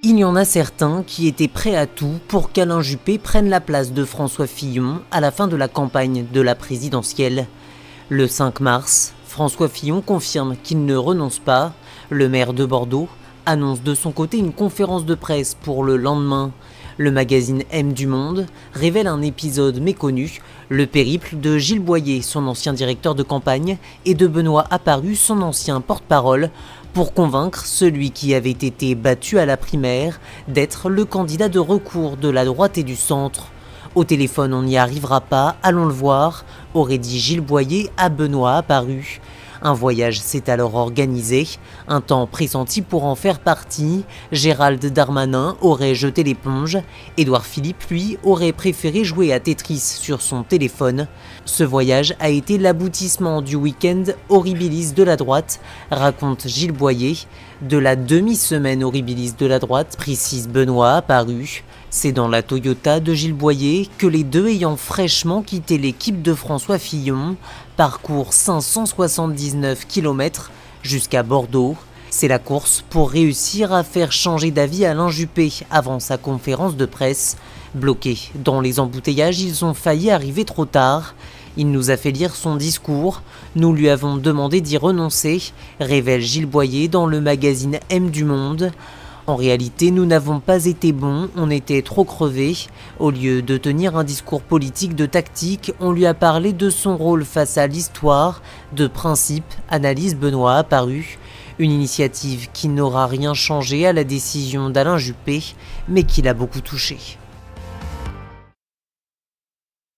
Il y en a certains qui étaient prêts à tout pour qu'Alain Juppé prenne la place de François Fillon à la fin de la campagne de la présidentielle. Le 5 mars, François Fillon confirme qu'il ne renonce pas. Le maire de Bordeaux annonce de son côté une conférence de presse pour le lendemain. Le magazine M du Monde révèle un épisode méconnu, le périple de Gilles Boyer, son ancien directeur de campagne, et de Benoît Apparu, son ancien porte-parole, pour convaincre celui qui avait été battu à la primaire d'être le candidat de recours de la droite et du centre. Au téléphone, on n'y arrivera pas, allons le voir, aurait dit Gilles Boyer à Benoît Apparu. Un voyage s'est alors organisé, un temps pressenti pour en faire partie. Gérald Darmanin aurait jeté l'éponge, Édouard Philippe, lui, aurait préféré jouer à Tetris sur son téléphone. Ce voyage a été l'aboutissement du week-end horribilis de la droite, raconte Gilles Boyer. De la demi-semaine horribilis de la droite, précise Benoît Apparu. C'est dans la Toyota de Gilles Boyer que les deux ayant fraîchement quitté l'équipe de François Fillon parcourent 579 km jusqu'à Bordeaux. C'est la course pour réussir à faire changer d'avis Alain Juppé avant sa conférence de presse. Bloqués dans les embouteillages, ils ont failli arriver trop tard. Il nous a fait lire son discours, nous lui avons demandé d'y renoncer, révèle Gilles Boyer dans le magazine M du Monde. En réalité, nous n'avons pas été bons, on était trop crevés. Au lieu de tenir un discours politique de tactique, on lui a parlé de son rôle face à l'histoire, de principe, analyse Benoît Apparu. Une initiative qui n'aura rien changé à la décision d'Alain Juppé, mais qui l'a beaucoup touché.